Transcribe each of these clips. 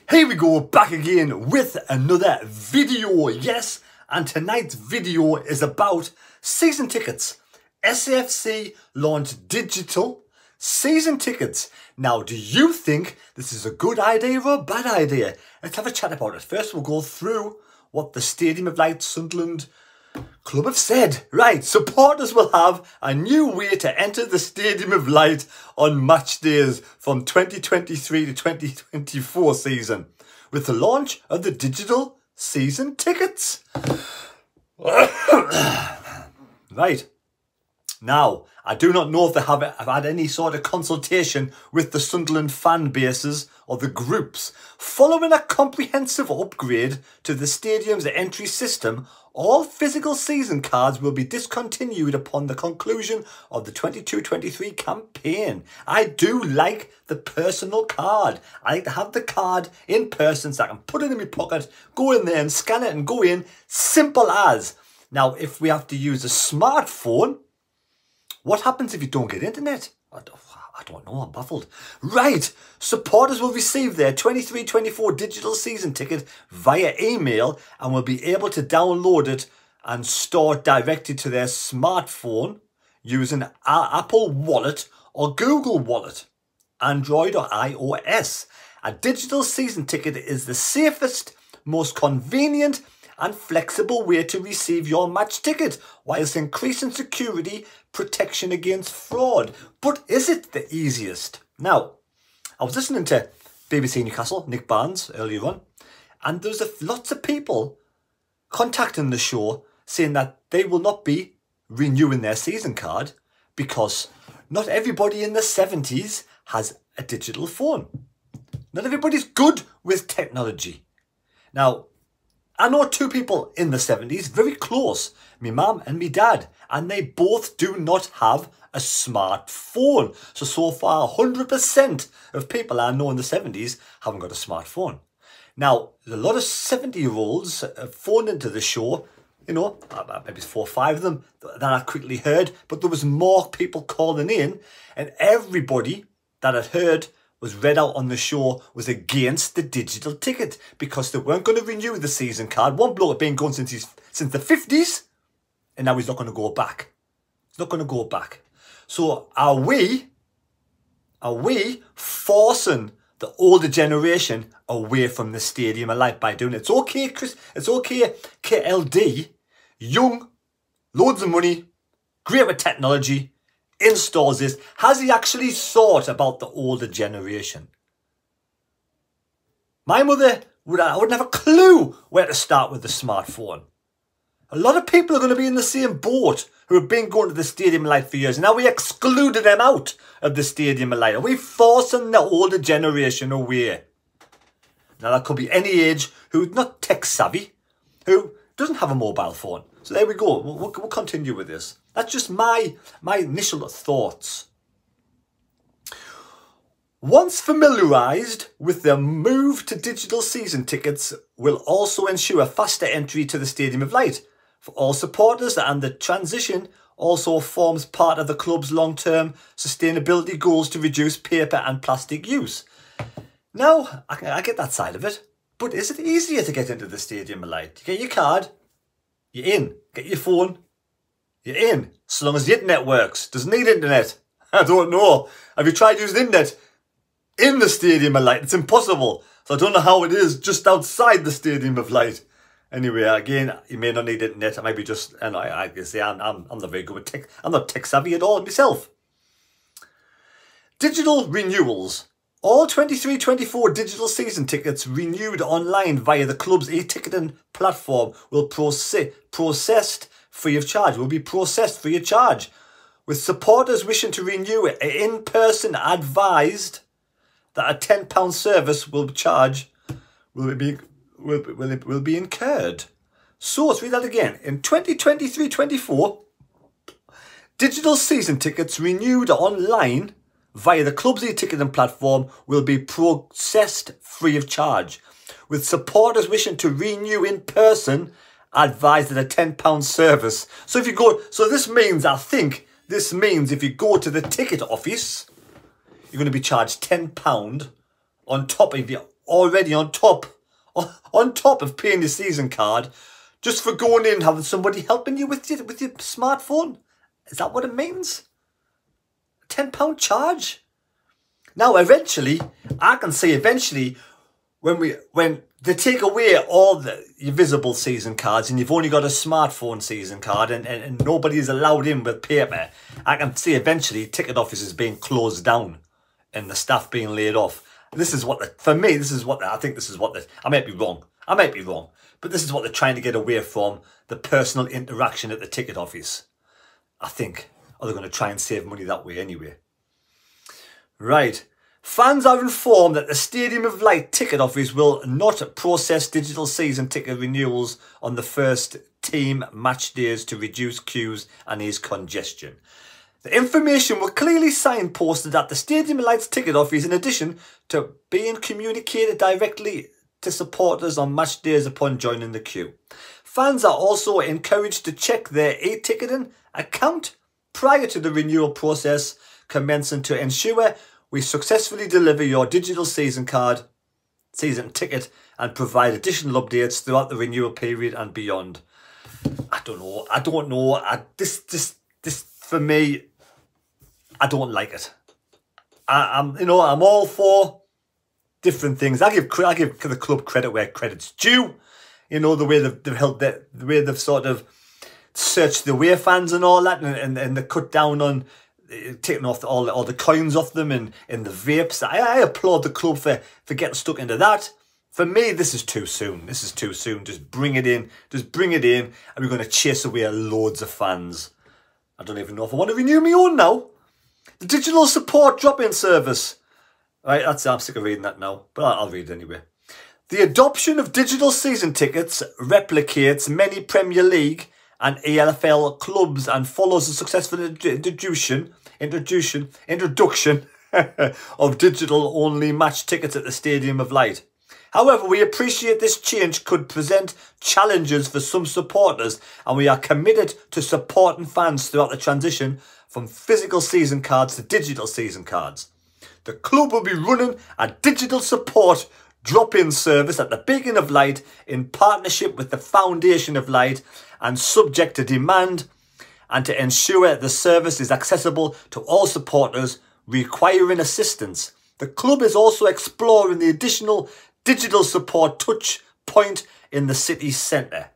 Here we go, back again with another video, yes, and tonight's video is about season tickets. SAFC launched digital season tickets. Now, do you think this is a good idea or a bad idea? Let's have a chat about it. First, we'll go through what the Stadium of Light Sunderland Club have said. Right, supporters will have a new way to enter the Stadium of Light on match days from 2023 to 2024 season with the launch of the digital season tickets. Right. Now, I do not know if they have had any sort of consultation with the Sunderland fan bases or the groups. Following a comprehensive upgrade to the stadium's entry system, all physical season cards will be discontinued upon the conclusion of the 22-23 campaign. I do like the personal card. I like to have the card in person so I can put it in my pocket, go in there and scan it and go in. Simple as. Now, if we have to use a smartphone, what happens if you don't get internet? I don't know, I'm baffled. Right, supporters will receive their 23-24 digital season ticket via email and will be able to download it and store it directly to their smartphone using Apple Wallet or Google Wallet, Android or iOS. A digital season ticket is the safest, most convenient and flexible way to receive your match ticket, whilst increasing security protection against fraud. But is it the easiest? Now, I was listening to BBC Newcastle, Nick Barnes, earlier on, and there's lots of people contacting the show saying that they will not be renewing their season card because not everybody in the 70s has a digital phone. Not everybody's good with technology. Now, I know two people in the 70s, very close, my mum and my dad, and they both do not have a smartphone. So far, 100% of people I know in the 70s haven't got a smartphone. Now, a lot of 70-year-olds phoned into the show, you know, maybe 4 or 5 of them that I quickly heard, but there was more people calling in, and everybody that had heard was read out on the show was against the digital ticket because they weren't going to renew the season card. One bloke had been going since the 50s, and now he's not going to go back. He's not going to go back. So are we forcing the older generation away from the Stadium of Light by doing it? It's okay, Chris. It's okay, KLD. Young, loads of money, great with technology, installs this. Has he actually thought about the older generation? My mother wouldn't have a clue where to start with the smartphone. A lot of people are going to be in the same boat who have been going to the Stadium of Light for years. And now we excluded them out of the Stadium of Light. Are we forcing the older generation away? Now that could be any age who's not tech savvy, who doesn't have a mobile phone. So there we go. We'll continue with this. That's just my initial thoughts. Once familiarised with the move to digital season tickets will also ensure faster entry to the Stadium of Light for all supporters, and the transition also forms part of the club's long-term sustainability goals to reduce paper and plastic use. Now, I get that side of it, but is it easier to get into the Stadium of Light? You get your card, you're in. Get your phone, you're in. So long as the internet works. Doesn't need internet. I don't know. Have you tried using internet in the Stadium of Light? It's impossible. So I don't know how it is just outside the Stadium of Light. Anyway, again, you may not need internet. I might be just, and I can say I'm not very good with tech. I'm not tech savvy at all myself. Digital renewals. All 23-24 digital season tickets renewed online via the club's e-ticketing platform will processed free of charge. Will be processed free of charge. With supporters wishing to renew it in person, advised that a £10 service will be incurred. So let's read that again. In 2023-24, digital season tickets renewed online via the club's e-ticketing platform will be processed free of charge. With supporters wishing to renew in person, advised at a £10 service. So if you go, so this means, I think, This means if you go to the ticket office, you're going to be charged £10 on top of your already on top of paying your season card, just for going in and having somebody helping you with your smartphone. Is that what it means? £10 charge? Now, eventually, I can say eventually, when they take away all your visible season cards and you've only got a smartphone season card and nobody is allowed in with paper, I can see eventually ticket offices being closed down and the staff being laid off. This is what, for me, I think this is what, I might be wrong, but this is what they're trying to get away from, the personal interaction at the ticket office, I think. Or they're going to try and save money that way anyway. Right. Fans are informed that the Stadium of Light ticket office will not process digital season ticket renewals on the first team match days to reduce queues and ease congestion. The information was clearly signposted at the Stadium of Light's ticket office in addition to being communicated directly to supporters on match days upon joining the queue. Fans are also encouraged to check their e-ticketing account prior to the renewal process commencing to ensure we successfully deliver your digital season ticket and provide additional updates throughout the renewal period and beyond. I don't know. This for me, I don't like it. I'm all for different things. I give the club credit where credit's due. You know, the way they've sort of searched the away fans and all that, and they cut down on taking off all the coins off them and the vapes. I applaud the club for getting stuck into that. For me, this is too soon. This is too soon. Just bring it in. And we're going to chase away loads of fans. I don't even know if I want to renew my own now. The digital support drop-in service. Right, I'm sick of reading that now, but I'll read it anyway. The adoption of digital season tickets replicates many Premier League and ELFL clubs and follows the successful introduction of digital-only match tickets at the Stadium of Light. However, we appreciate this change could present challenges for some supporters, and we are committed to supporting fans throughout the transition from physical season cards to digital season cards. The club will be running a digital support drop-in service at the Beacon of Light in partnership with the Foundation of Light and subject to demand, and to ensure the service is accessible to all supporters requiring assistance. The club is also exploring the additional digital support touch point in the city centre.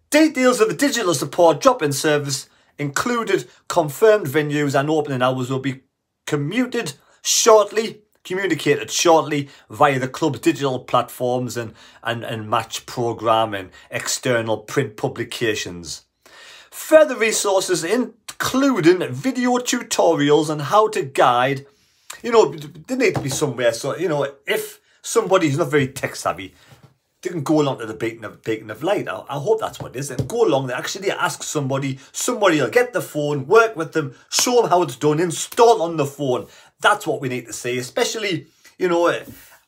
Details of the digital support drop-in service, included confirmed venues and opening hours, will be communicated shortly via the club's digital platforms and match programme and external print publications. Further resources including video tutorials on how to guide, they need to be somewhere. So, if somebody who's not very tech savvy, they can go along to the Beacon of Light. I hope that's what it is. And go along there, actually ask somebody will get the phone, work with them, show them how it's done, install on the phone. That's what we need to see, especially,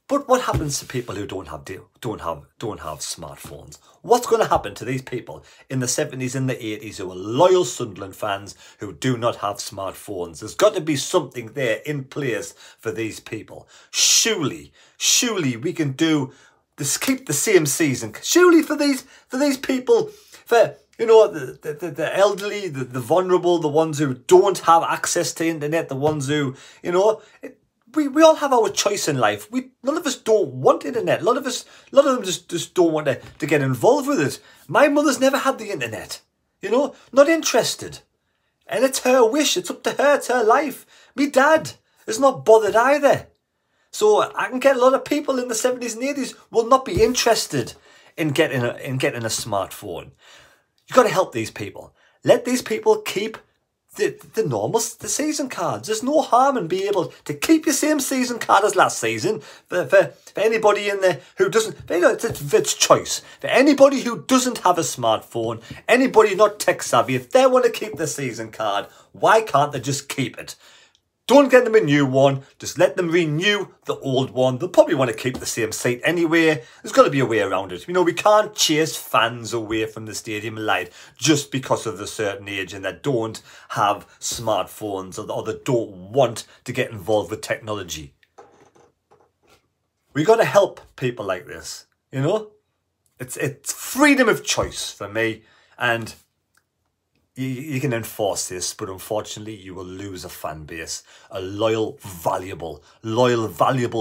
but what happens to people who don't have smartphones? What's going to happen to these people in the 70s and the 80s who are loyal Sunderland fans who do not have smartphones? There's got to be something there in place for these people. Surely we can do this, keep the same season. Surely for these people, for the elderly, the vulnerable, the ones who don't have access to internet, the ones who, we all have our choice in life. None of us don't want internet. A lot of them just don't want to get involved with it. My mother's never had the internet, not interested. And it's her wish. It's up to her. It's her life. Me dad is not bothered either. So I can get a lot of people in the 70s and 80s will not be interested in getting a smartphone. You've got to help these people. Let these people keep the season cards. There's no harm in being able to keep your same season card as last season. For anybody in there who doesn't, it's choice. For anybody who doesn't have a smartphone, anybody not tech savvy, if they want to keep the season card, why can't they just keep it? Don't get them a new one. Just let them renew the old one. They'll probably want to keep the same seat anyway. There's got to be a way around it. You know, we can't chase fans away from the stadium light just because of a certain age and they don't have smartphones or they don't want to get involved with technology. We got to help people like this, you know? It's freedom of choice for me, and you can enforce this, but unfortunately you will lose a fan base, a loyal, valuable,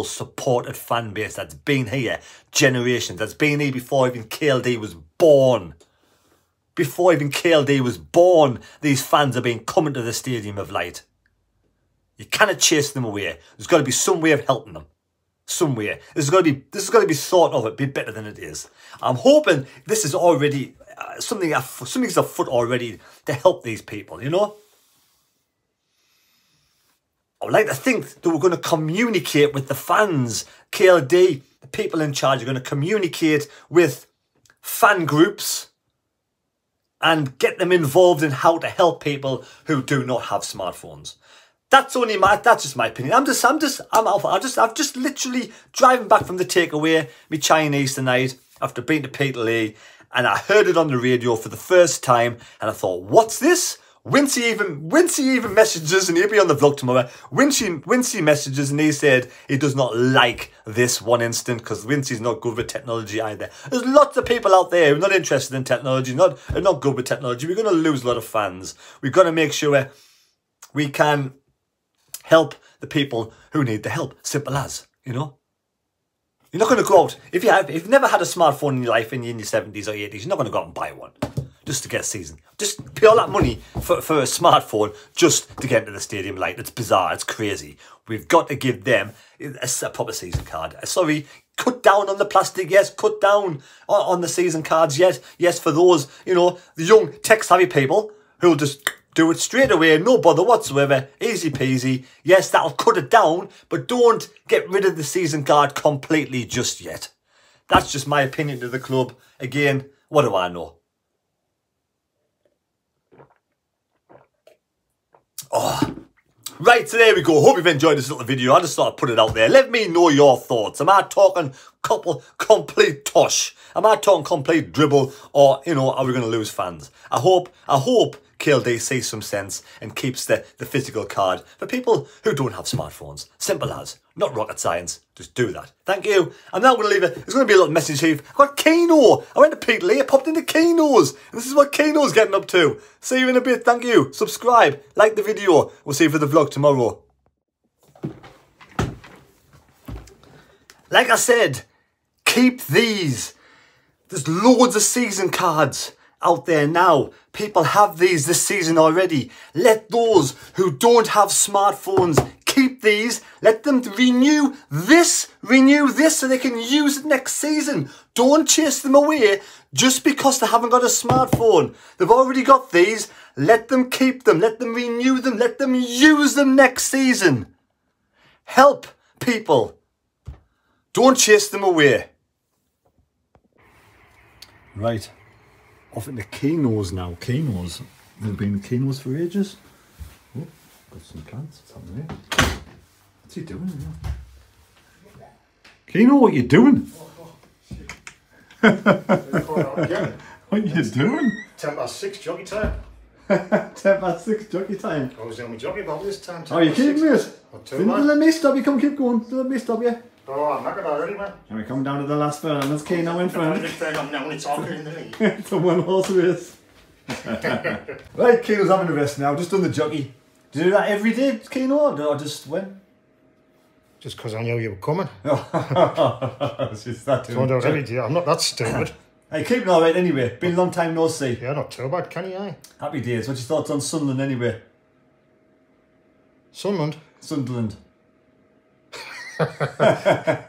supported fan base that's been here generations, that's been here before even KLD was born. Before even KLD was born, these fans have been coming to the Stadium of Light. You cannot chase them away. There's got to be some way of helping them. Somewhere. This has got to be thought of, it be better than it is. I'm hoping this is already something's afoot already to help these people, you know. I would like to think that we're going to communicate with the fans. KLD, the people in charge, are going to communicate with fan groups and get them involved in how to help people who do not have smartphones. That's just my opinion. I'm just literally driving back from the takeaway, me Chinese tonight, after being to Peterlee, and I heard it on the radio for the first time, and I thought, what's this? Wincy even messages, and he'll be on the vlog tomorrow. Wincy messages, and he said he does not like this one instant because Wincy's not good with technology either. There's lots of people out there who are not interested in technology, not good with technology. We're going to lose a lot of fans. We've got to make sure we can help the people who need the help. Simple as, you know. You're not going to go out, if you've never had a smartphone in your life and you're in your 70s or 80s, you're not going to go out and buy one just to get a season. Just pay all that money for a smartphone just to get into the Stadium Light. It's bizarre, it's crazy. We've got to give them a proper season card. Sorry, cut down on the plastic, yes, cut down on the season cards, yes, for those, you know, the young tech-savvy people who'll just do it straight away, no bother whatsoever, easy peasy. Yes, that'll cut it down, but don't get rid of the season card completely just yet. That's just my opinion to the club. Again, what do I know? Oh, right, so there we go. Hope you've enjoyed this little video. I just thought I'd put it out there. Let me know your thoughts. Am I talking complete tosh? Am I talking complete dribble? Or, you know, are we going to lose fans? I hope KLD sees some sense and keeps the physical card for people who don't have smartphones. Simple as. Not rocket science. Just do that. Thank you. I'm now going to leave it. There's going to be a little message here. I've got Keno. I went to Peterlee. I popped into Keno's. And this is what Keno's getting up to. See you in a bit. Thank you. Subscribe. Like the video. We'll see you for the vlog tomorrow. Like I said, keep these. There's loads of season cards out there now. People have these this season already. Let those who don't have smartphones keep these. Let them renew this so they can use it next season. Don't chase them away just because they haven't got a smartphone. They've already got these. Let them keep them. Let them renew them. Let them use them next season. Help people. Don't chase them away. Right. Off into Keno's now. Keno's. They've been in Keno's for ages. Oh, got some plants. What's happening here? What's he doing? Keno, what are you doing? What are you doing? 6 jockey time. 6 jockey time. I was only jockey about this time. Are you kidding me? Don't let me stop you. Come, keep going. Don't let me stop you. Oh, I'm knackered already, man. And we come down to the last bit, and there's Keno in front. I'm now only talking in the league. It's a one-horse race. Right, Keno's having a rest now. Just done the jockey. Do you do that every day, Keno, or just when? Just because I knew you were coming. It's just that So I do it every day. I'm not that stupid. Hey, keeping all right anyway. Been a long time no see. Yeah, not too bad, can you, eh? Happy days. What's your thoughts on Sunderland anyway? Sunderland? Sunderland. Yeah,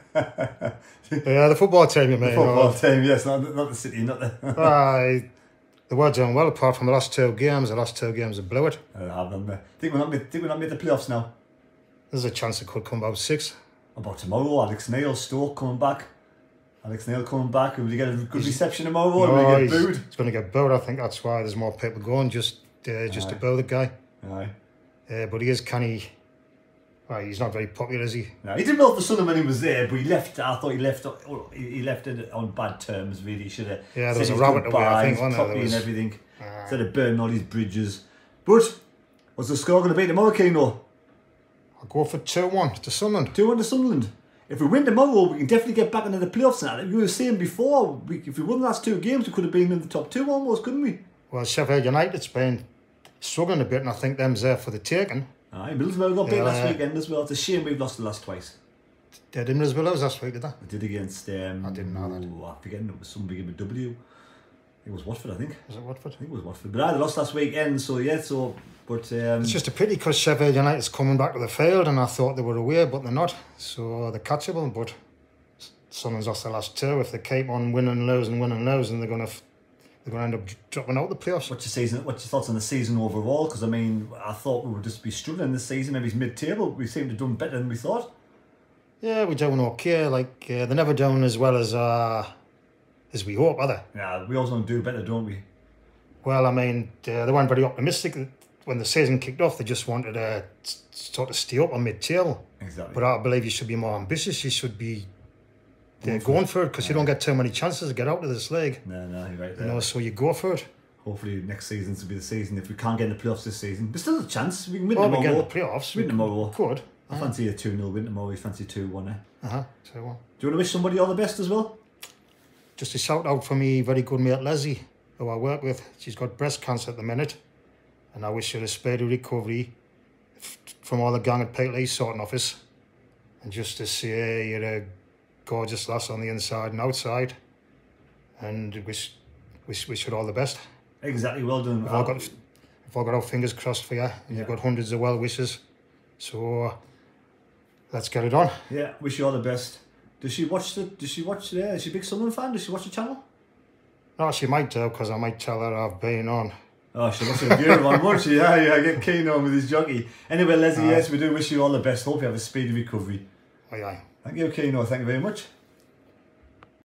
the football team, you mean? The football team, yes, not the city, not the... They were doing well apart from the last two games. The last 2 games they blew it. Think we're not made the playoffs now. There's a chance it could come about 6. About tomorrow, Alex Neil, Stoke coming back. Alex Neil coming back. Will he get a good reception tomorrow? Or will he get booed? He's going to get booed. I think that's why there's more people going, just to boo the guy. Aye. But he is canny. Well, he's not very popular, is he? No, he didn't know if the son when he was there, but he left. I thought he left. He left it on bad terms. Really, should have. Yeah, there was a rabbit away, I think, wasn't there? Property and everything. Instead of burning all these bridges. But what's the score going to be tomorrow, Keno? I'll go for 2-1 to Sunderland. 2-1 to Sunderland. If we win tomorrow, we can definitely get back into the playoffs now. You were saying before, if we won the last 2 games, we could have been in the top 2 almost, couldn't we? Well, Sheffield United's been struggling a bit, and I think them's there for the taking. Aye, Middlesbrough got beat last weekend as well. It's a shame we've lost the last twice. They did Middlesbrough last week, did they? I did against... I didn't know that. I forget, it was some big with W. It was Watford, I think. Was it Watford? I think it was Watford. But they lost last weekend, so yeah, so... But it's just a pity because Sheffield United's coming back to the field, and I thought they were away, but they're not. So they're catchable, but Sunderland's lost the last 2. If they keep on winning and losing, they're going to end up dropping out the playoffs. What's your thoughts on the season overall? Because I mean, I thought we would just be struggling this season. Maybe it's mid-table. We seem to have done better than we thought. Yeah, we're doing okay. Like they're never doing as well as we hope, are they? Yeah, we always want to do better, don't we? Well, I mean, they weren't very optimistic when the season kicked off. They just wanted to sort of stay up on mid-table. Exactly. But I believe you should be more ambitious. You should be going for it because you don't get too many chances to get out of this league. No, you're right there. You know, so you go for it. Hopefully next season will be the season. If we can't get in the playoffs this season, there's still a chance. We can win tomorrow. We get in the playoffs. Win tomorrow. Could. I fancy a 2-0 win tomorrow. We fancy 2-1, eh? 2-1. Do you want to wish somebody all the best as well? Just a shout out for me very good mate Leslie, who I work with. She's got breast cancer at the minute, and I wish her a speedy recovery from all the gang at Peterlee's sorting office. And just to say you're a gorgeous lass on the inside and outside, and wish her all the best. Exactly, well done. I've got our fingers crossed for you, and you've got hundreds of well wishes. So let's get it on. Yeah, wish you all the best. Does she watch is she a big Sunderland fan? Does she watch the channel? No, she might do, because I might tell her I've been on. Oh, she must have viewed one, won't she? Yeah, get keen on with his jockey. Anyway, Leslie, yes, we do wish you all the best. Hope you have a speedy recovery. Aye. Thank you, Keno. Thank you very much.